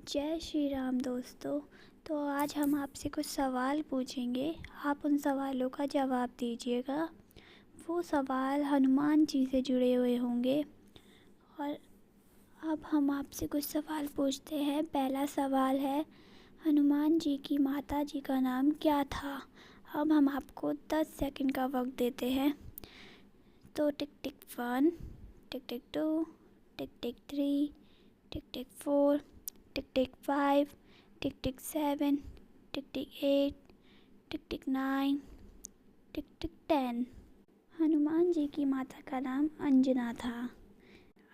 जय श्री राम दोस्तों। तो आज हम आपसे कुछ सवाल पूछेंगे, आप उन सवालों का जवाब दीजिएगा। वो सवाल हनुमान जी से जुड़े हुए होंगे। और अब हम आपसे कुछ सवाल पूछते हैं। पहला सवाल है, हनुमान जी की माता जी का नाम क्या था? अब हम आपको 10 सेकंड का वक्त देते हैं। तो टिक टिक 1, टिक टिक 2, टिक टिक 3, टिक टिक 4, टिक टिक 5, टिक टिक 7, टिक टिक 8, टिक टिक 9, टिक टिक 10। हनुमान जी की माता का नाम अंजना था।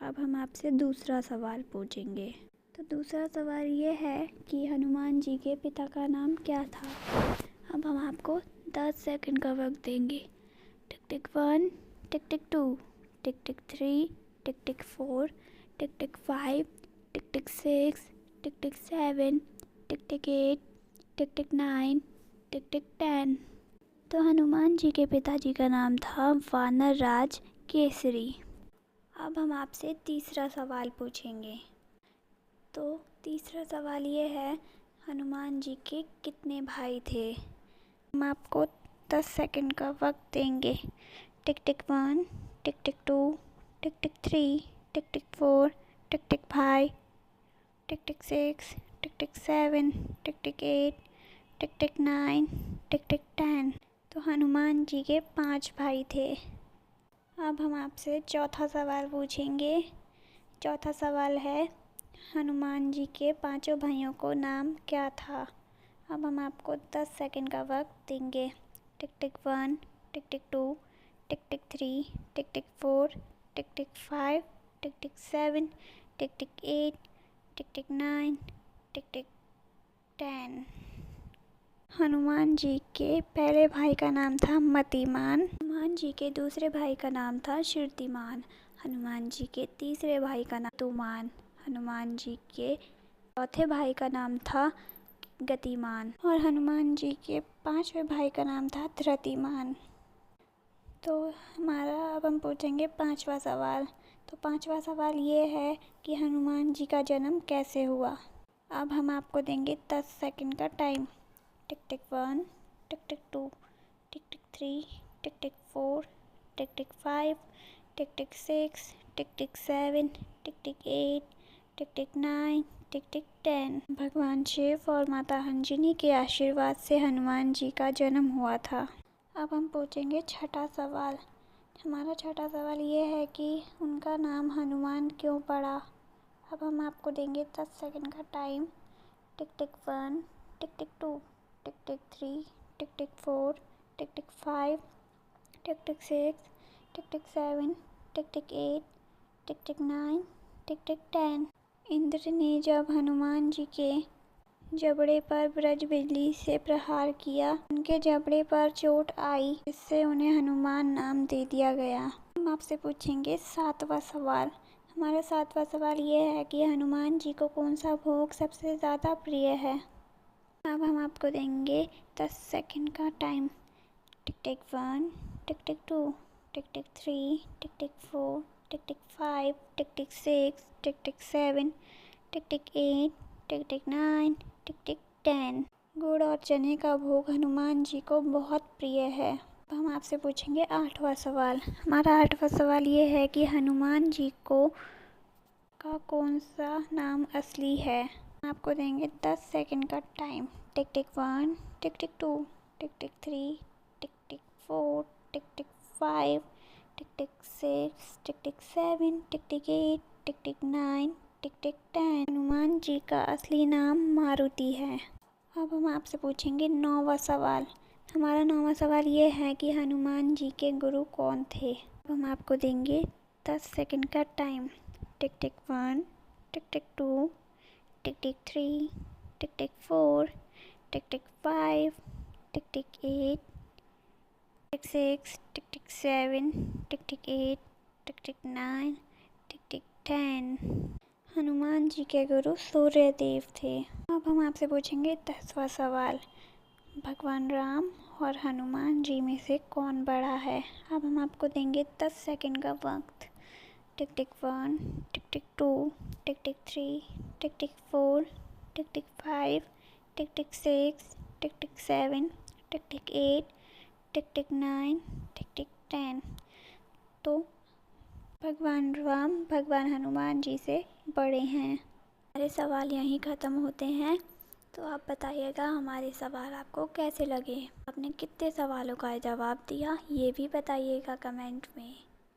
अब हम आपसे दूसरा सवाल पूछेंगे। तो दूसरा सवाल ये है कि हनुमान जी के पिता का नाम क्या था? अब हम आपको 10 सेकंड का वक्त देंगे। टिक टिक 1, टिक टिक 2, टिक टिक 3, टिक टिक 4, टिक टिक 5, टिक टिक 6, टिक टिक 7, टिक टिक 8, टिक टिक 9, टिक टिक 10। तो हनुमान जी के पिताजी का नाम था वानर राज केसरी। अब हम आपसे तीसरा सवाल पूछेंगे। तो तीसरा सवाल ये है, हनुमान जी के कितने भाई थे? हम आपको 10 सेकंड का वक्त देंगे। टिक टिक 1, टिक टिक 2, टिक टिक 3, टिक टिक 4, टिक टिक 5, टिक टिक 6, टिक टिक 7, टिक टिक 8, टिक टिक 9, टिक टिक 10। तो हनुमान जी के 5 भाई थे। अब हम आपसे चौथा सवाल पूछेंगे। चौथा सवाल है, हनुमान जी के पांचों भाइयों को नाम क्या था? अब हम आपको 10 सेकंड का वक्त देंगे। टिक टिक 1, टिक टिक 2, टिक टिक 3, टिक टिक 4, टिक टिक 5, टिक टिक 7, टिक टिक 8, टिक टिक 9, टिक टिक 10। हनुमान जी के पहले भाई का नाम था मतिमान। हनुमान जी के दूसरे भाई का नाम था शीर्तिमान। हनुमान जी के तीसरे भाई का नाम तुमान। हनुमान जी के चौथे भाई का नाम था गतिमान। और हनुमान जी के पांचवें भाई का नाम था धृतिमान। तो हमारा अब हम पूछेंगे पांचवा सवाल। तो पांचवा सवाल ये है कि हनुमान जी का जन्म कैसे हुआ? अब हम आपको देंगे 10 सेकंड का टाइम। टिक टिक 1, टिक टिक 2, टिक टिक 3, टिक टिक 4, टिक टिक 5, टिक टिक 6, टिक टिक 7, टिक टिक 8, टिक टिक 9, टिक टिक 10। भगवान शिव और माता अंजनी के आशीर्वाद से हनुमान जी का जन्म हुआ था। अब हम पूछेंगे छठा सवाल। हमारा छठा सवाल ये है कि उनका नाम हनुमान क्यों पड़ा? अब हम आपको देंगे 10 सेकंड का टाइम। टिक टिक 1, टिक टिक 2, टिक टिक 3, टिक टिक 4, टिक टिक 5, टिक टिक 6, टिक टिक 7, टिक टिक 8, टिक टिक 9, टिक टिक 10। इंद्र ने जब हनुमान जी के जबड़े पर ब्रज बिजली से प्रहार किया, उनके जबड़े पर चोट आई, जिससे उन्हें हनुमान नाम दे दिया गया। हम आपसे पूछेंगे सातवां सवाल। हमारा सातवां सवाल ये है कि हनुमान जी को कौन सा भोग सबसे ज़्यादा प्रिय है? अब हम आपको देंगे 10 सेकंड का टाइम। टिक टिक 1, टिक टिक 2, टिक टिक 3, टिक टिक 4, टिक टिक 5, टिक टिक 6, टिक टिक 7, टिक टिक 8, टिक टिक 9, टिक टिक 10। गुड़ और चने का भोग हनुमान जी को बहुत प्रिय है। अब हम आपसे पूछेंगे आठवां सवाल। हमारा आठवां सवाल ये है कि हनुमान जी को का कौन सा नाम असली है? आपको देंगे 10 सेकंड का टाइम। टिक टिक 1, टिक टिक 2, टिक टिक 3, टिक टिक 4, टिक टिक 5, टिक टिक 6, टिक टिक 7, टिक टिक 8, टिक टिक 9, टिक टिक 10। हनुमान जी का असली नाम मारुति है। अब हम आपसे पूछेंगे 9वां सवाल। हमारा 9वां सवाल ये है कि हनुमान जी के गुरु कौन थे? अब हम आपको देंगे 10 सेकंड का टाइम। टिक टिक 1, टिक टिक 2, टिक टिक 3, टिक टिक 4, टिक टिक 5, टिक टिक 8, टिक टिक 6, टिक टिक 7, टिक टिक 8, टिक टिक 9, टिक टिक 10। हनुमान जी के गुरु सूर्य देव थे। अब हम आपसे पूछेंगे 10वां सवाल। भगवान राम और हनुमान जी में से कौन बड़ा है? अब हम आपको देंगे 10 सेकंड का वक्त। टिक टिक 1, टिक टिक 2, टिक टिक 3, टिक टिक 4, टिक टिक 5, टिक टिक 6, टिक टिक 7, टिक टिक 8, टिक टिक 9, टिक टिक 10। तो भगवान राम भगवान हनुमान जी से बड़े हैं। हमारे सवाल यहीं ख़त्म होते हैं। तो आप बताइएगा हमारे सवाल आपको कैसे लगे। आपने कितने सवालों का जवाब दिया ये भी बताइएगा कमेंट में।